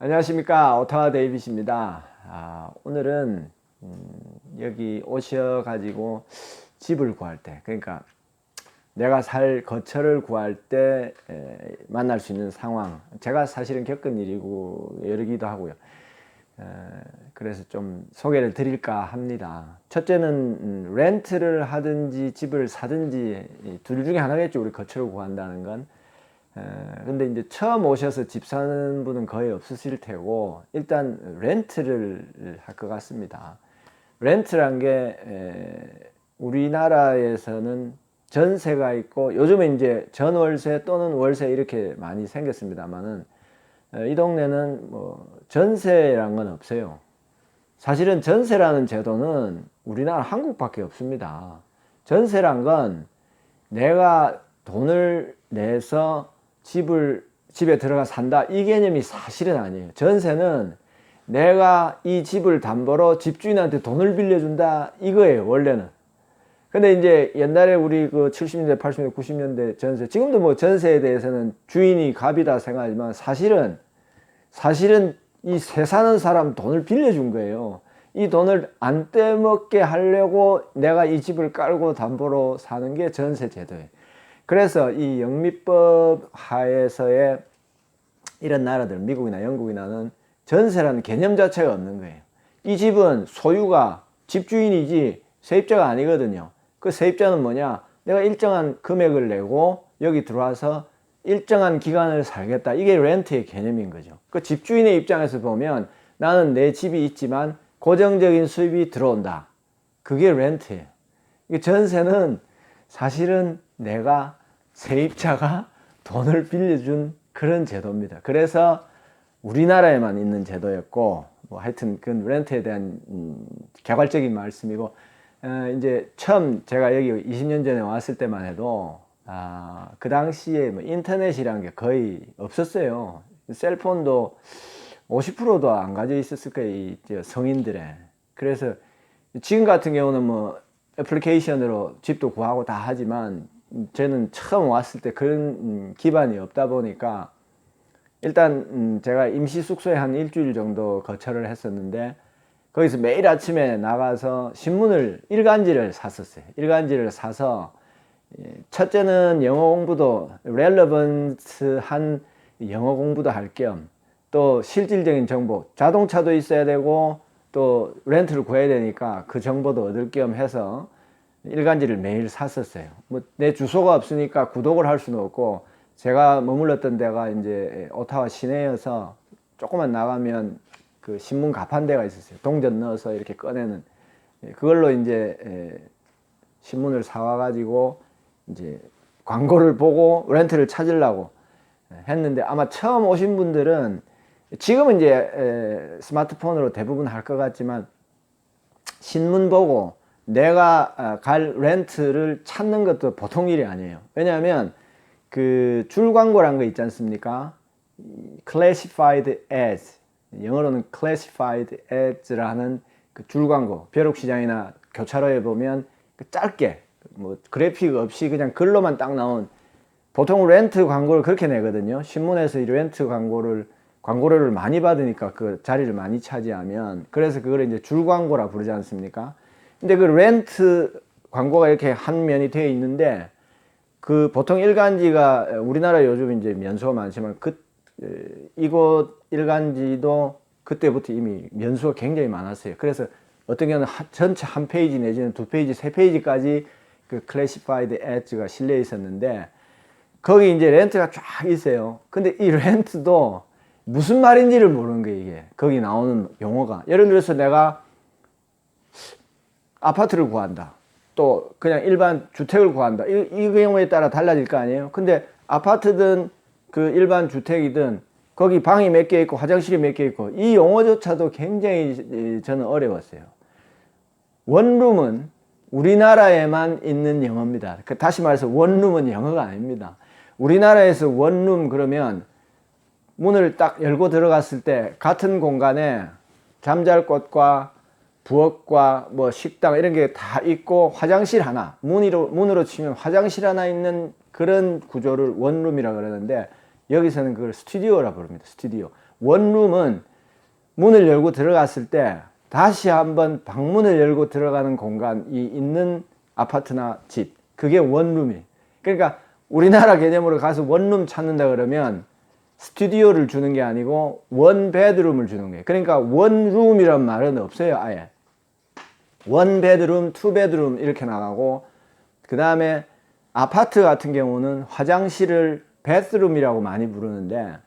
안녕하십니까, 오타와 데이빗입니다. 오늘은 여기 오셔가지고 집을 구할 때, 그러니까 내가 살 거처를 구할 때 만날 수 있는 상황, 제가 사실은 겪은 일이고 여러기도 하고요. 그래서 좀 소개를 드릴까 합니다. 첫째는 렌트를 하든지 집을 사든지 둘 중에 하나겠죠, 우리 거처를 구한다는 건. 근데 이제 처음 오셔서 집 사는 분은 거의 없으실 테고, 일단 렌트를 할 것 같습니다. 렌트란 게 우리나라에서는 전세가 있고, 요즘에 이제 전월세 또는 월세 이렇게 많이 생겼습니다만은, 이 동네는 뭐 전세란 건 없어요. 사실은 전세라는 제도는 우리나라 한국밖에 없습니다. 전세란 건 내가 돈을 내서 집에 들어가 산다, 이 개념이 사실은 아니에요. 전세는 내가 이 집을 담보로 집주인한테 돈을 빌려준다, 이거예요, 원래는. 근데 이제 옛날에 우리 그 70년대, 80년대, 90년대 전세, 지금도 뭐 전세에 대해서는 주인이 갑이다 생각하지만 사실은 이 세 사는 사람 돈을 빌려준 거예요. 이 돈을 안 떼먹게 하려고 내가 이 집을 깔고 담보로 사는 게 전세 제도예요. 그래서 이 영미법 하에서의 이런 나라들, 미국이나 영국이나는 전세라는 개념 자체가 없는 거예요. 이 집은 소유가 집주인이지 세입자가 아니거든요. 그 세입자는 뭐냐? 내가 일정한 금액을 내고 여기 들어와서 일정한 기간을 살겠다, 이게 렌트의 개념인 거죠. 그 집주인의 입장에서 보면 나는 내 집이 있지만 고정적인 수입이 들어온다, 그게 렌트예요. 전세는 사실은 내가 세입자가 돈을 빌려준 그런 제도입니다. 그래서 우리나라에만 있는 제도였고, 뭐 하여튼 그 렌트에 대한 개괄적인 말씀이고, 이제 처음 제가 여기 20년 전에 왔을 때만 해도 그 당시에 뭐 인터넷이라는 게 거의 없었어요. 셀폰도 50%도 안 가져 있었을 거예요, 이 성인들의. 그래서 지금 같은 경우는 뭐 애플리케이션으로 집도 구하고 다 하지만, 저는 처음 왔을 때 그런 기반이 없다 보니까 일단 제가 임시 숙소에 한 일주일 정도 거처를 했었는데, 거기서 매일 아침에 나가서 신문을, 일간지를 샀었어요. 일간지를 사서 첫째는 영어 공부도, 렐러번트한 영어 공부도 할 겸, 또 실질적인 정보, 자동차도 있어야 되고 또 렌트를 구해야 되니까 그 정보도 얻을 겸 해서 일간지를 매일 샀었어요. 뭐 내 주소가 없으니까 구독을 할 수는 없고, 제가 머물렀던 데가 이제 오타와 시내여서 조금만 나가면 그 신문 가판대가 있었어요. 동전 넣어서 이렇게 꺼내는, 그걸로 이제 신문을 사와 가지고 이제 광고를 보고 렌트를 찾으려고 했는데, 아마 처음 오신 분들은 지금은 이제 스마트폰으로 대부분 할 것 같지만, 신문 보고 내가 갈 렌트를 찾는 것도 보통 일이 아니에요. 왜냐하면 그 줄 광고란 거 있지 않습니까? classified ads, 영어로는 classified ads라는 그 줄 광고, 벼룩시장이나 교차로에 보면 그 짧게 뭐 그래픽 없이 그냥 글로만 딱 나온, 보통 렌트 광고를 그렇게 내거든요. 신문에서 이 렌트 광고료를 많이 받으니까 그 자리를 많이 차지하면, 그래서 그걸 이제 줄 광고라 부르지 않습니까? 근데 그 렌트 광고가 이렇게 한 면이 되어 있는데, 그 보통 일간지가 우리나라 요즘 이제 면수가 많지만 이곳 일간지도 그때부터 이미 면수가 굉장히 많았어요. 그래서 어떤 경우는 전체 한 페이지 내지는 두 페이지, 세 페이지까지 그 클래시파이드 에드가 실려 있었는데, 거기 이제 렌트가 쫙 있어요. 근데 이 렌트도 무슨 말인지를 모르는 거예요, 이게. 거기 나오는 용어가. 예를 들어서 내가 아파트를 구한다, 또 그냥 일반 주택을 구한다, 이 경우에 따라 달라질 거 아니에요. 근데 아파트든 그 일반 주택이든 거기 방이 몇 개 있고 화장실이 몇 개 있고, 이 용어조차도 굉장히 저는 어려웠어요. 원룸은 우리나라에만 있는 영어입니다. 다시 말해서 원룸은 영어가 아닙니다. 우리나라에서 원룸 그러면 문을 딱 열고 들어갔을 때 같은 공간에 잠잘 곳과 부엌과 뭐 식당 이런 게 다 있고, 화장실 하나, 문으로 치면 화장실 하나 있는 그런 구조를 원룸이라 그러는데, 여기서는 그걸 스튜디오라 부릅니다. 스튜디오. 원룸은 문을 열고 들어갔을 때 다시 한번 방문을 열고 들어가는 공간이 있는 아파트나 집, 그게 원룸이. 그러니까 우리나라 개념으로 가서 원룸 찾는다 그러면 스튜디오를 주는 게 아니고 원 베드룸을 주는 거예요. 그러니까 원룸이란 말은 없어요. 아예 원 베드룸, 투 베드룸 이렇게 나가고, 그 다음에 아파트 같은 경우는 화장실을 베드룸이라고 많이 부르는데,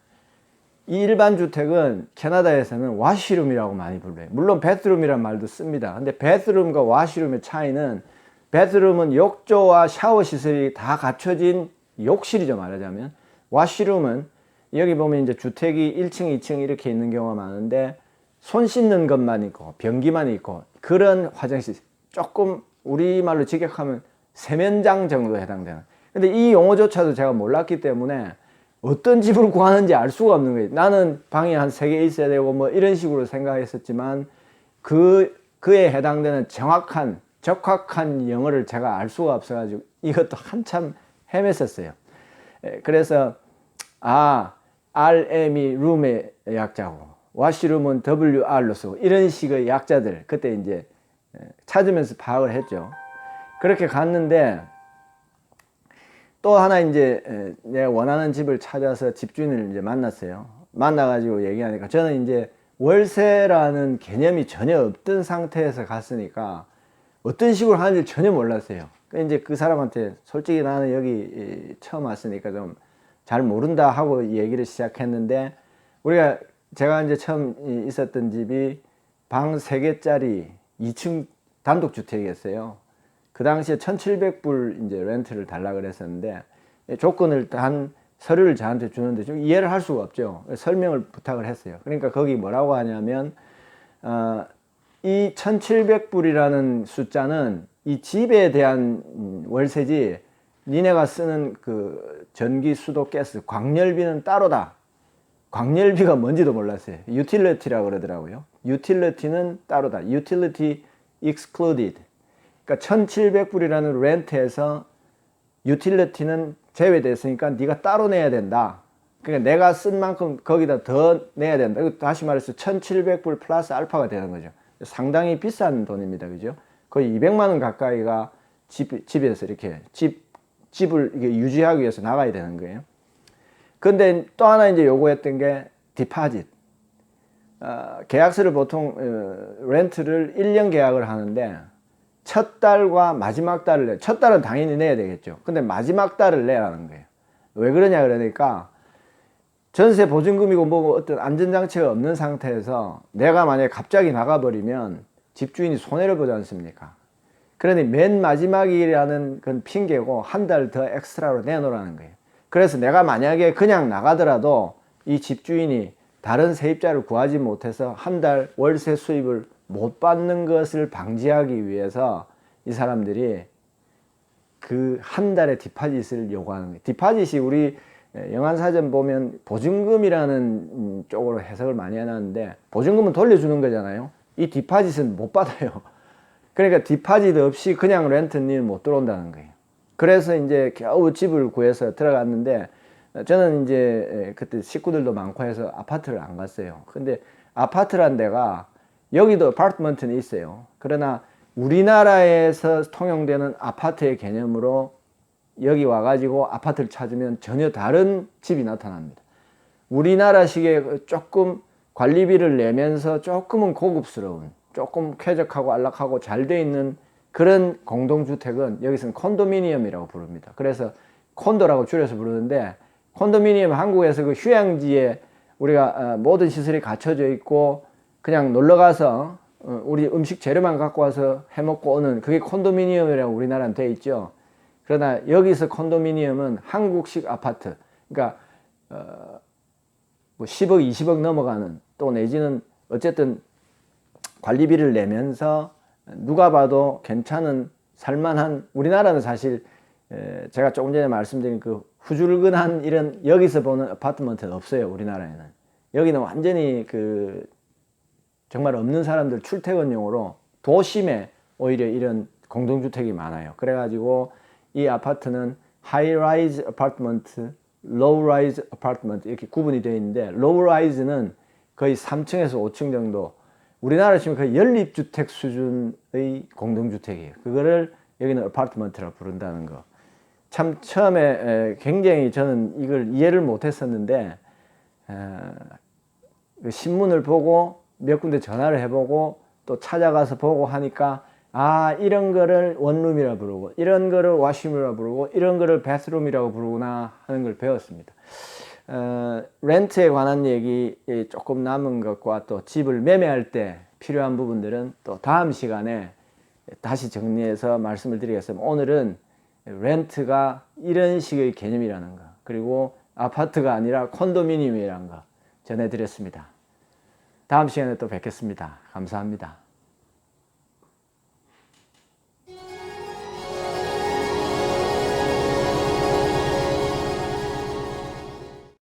이 일반 주택은 캐나다에서는 와시룸이라고 많이 불러요. 물론 베드룸이란 말도 씁니다. 근데 베드룸과 와시룸의 차이는, 베드룸은 욕조와 샤워 시설이 다 갖춰진 욕실이죠, 말하자면. 와시룸은 여기 보면 이제 주택이 1층, 2층 이렇게 있는 경우가 많은데 손 씻는 것만 있고 변기만 있고 그런 화장실, 조금 우리말로 직역하면 세면장 정도 해당되는. 근데 이 용어조차도 제가 몰랐기 때문에 어떤 집을 구하는지 알 수가 없는 거예요. 나는 방이 한 3개 있어야 되고 뭐 이런 식으로 생각했었지만 그에 해당되는 정확한 적확한 영어를 제가 알 수가 없어가지고 이것도 한참 헤맸었어요. 그래서 RM이 룸의 약자고 와시룸은 WR로 쓰고 이런 식의 약자들 그때 이제 찾으면서 파악을 했죠. 그렇게 갔는데 또 하나 이제 내가 원하는 집을 찾아서 집주인을 이제 만났어요. 만나가지고 얘기하니까 저는 이제 월세라는 개념이 전혀 없던 상태에서 갔으니까 어떤 식으로 하는지 전혀 몰랐어요. 이제 그 사람한테 솔직히 나는 여기 처음 왔으니까 좀 잘 모른다 하고 얘기를 시작했는데, 제가 이제 처음 있었던 집이 방 3개짜리 2층 단독주택이었어요. 그 당시에 1,700불 이제 렌트를 달라 그랬었는데, 조건을 단 서류를 저한테 주는데 좀 이해를 할 수가 없죠. 설명을 부탁을 했어요. 그러니까 거기 뭐라고 하냐면, 이 1,700불이라는 숫자는 이 집에 대한 월세지, 니네가 쓰는 그 전기, 수도, 가스, 광열비는 따로다. 광열비가 뭔지도 몰랐어요. 유틸리티라고 그러더라고요. 유틸리티는 따로다. 유틸리티 excluded. 그러니까 1,700불이라는 렌트에서 유틸리티는 제외됐으니까 네가 따로 내야 된다. 그러니까 내가 쓴 만큼 거기다 더 내야 된다. 다시 말해서 1,700불 플러스 알파가 되는 거죠. 상당히 비싼 돈입니다. 그죠? 거의 200만 원 가까이가 집에서 이렇게 집을 이렇게 유지하기 위해서 나가야 되는 거예요. 근데 또 하나 이제 요구했던 게 디파짓. 계약서를 보통 렌트를 1년 계약을 하는데 첫 달과 마지막 달을 내. 첫 달은 당연히 내야 되겠죠. 근데 마지막 달을 내라는 거예요. 왜 그러냐 그러니까 전세 보증금이고 뭐 어떤 안전장치가 없는 상태에서 내가 만약에 갑자기 나가버리면 집주인이 손해를 보지 않습니까? 그러니 맨 마지막이라는 건 핑계고 한 달 더 엑스트라로 내놓으라는 거예요. 그래서 내가 만약에 그냥 나가더라도 이 집주인이 다른 세입자를 구하지 못해서 한 달 월세 수입을 못 받는 것을 방지하기 위해서 이 사람들이 그 한 달의 디파짓을 요구하는 거예요. 디파짓이 우리 영한사전 보면 보증금이라는 쪽으로 해석을 많이 해놨는데, 보증금은 돌려주는 거잖아요. 이 디파짓은 못 받아요. 그러니까 디파짓 없이 그냥 렌트는 못 들어온다는 거예요. 그래서 이제 겨우 집을 구해서 들어갔는데, 저는 이제 그때 식구들도 많고 해서 아파트를 안 갔어요. 근데 아파트란 데가 여기도 아파트먼트는 있어요. 그러나 우리나라에서 통용되는 아파트의 개념으로 여기 와가지고 아파트를 찾으면 전혀 다른 집이 나타납니다. 우리나라식의 조금 관리비를 내면서 조금은 고급스러운, 조금 쾌적하고 안락하고 잘 돼 있는 그런 공동주택은 여기서는 콘도미니엄이라고 부릅니다. 그래서 콘도라고 줄여서 부르는데, 콘도미니엄 한국에서 그 휴양지에 우리가 모든 시설이 갖춰져 있고 그냥 놀러 가서 우리 음식 재료만 갖고 와서 해먹고 오는, 그게 콘도미니엄이라고 우리나라는 돼 있죠. 그러나 여기서 콘도미니엄은 한국식 아파트, 그러니까 뭐 10억, 20억 넘어가는, 또 내지는 어쨌든 관리비를 내면서 누가 봐도 괜찮은 살만한, 우리나라는 사실 제가 조금 전에 말씀드린 그 후줄근한 이런 여기서 보는 아파트먼트는 없어요. 우리나라에는. 여기는 완전히 그 정말 없는 사람들 출퇴근용으로 도심에 오히려 이런 공동주택이 많아요. 그래가지고 이 아파트는 하이라이즈 아파트먼트, 로우라이즈 아파트먼트 이렇게 구분이 되어 있는데, 로우라이즈는 거의 3층에서 5층 정도, 우리나라 치면 거의 연립주택 수준의 공동주택이에요. 그거를 여기는 아파트먼트라고 부른다는 거. 참 처음에 굉장히 저는 이걸 이해를 못했었는데 신문을 보고 몇 군데 전화를 해보고 또 찾아가서 보고 하니까 이런 거를 원룸이라 부르고 이런 거를 와시룸이라 부르고 이런 거를 베스룸이라고 부르구나 하는 걸 배웠습니다. 렌트에 관한 얘기 조금 남은 것과 또 집을 매매할 때 필요한 부분들은 또 다음 시간에 다시 정리해서 말씀을 드리겠습니다. 오늘은 렌트가 이런 식의 개념이라는 거, 그리고 아파트가 아니라 콘도미니엄이라는 거 전해드렸습니다. 다음 시간에 또 뵙겠습니다. 감사합니다.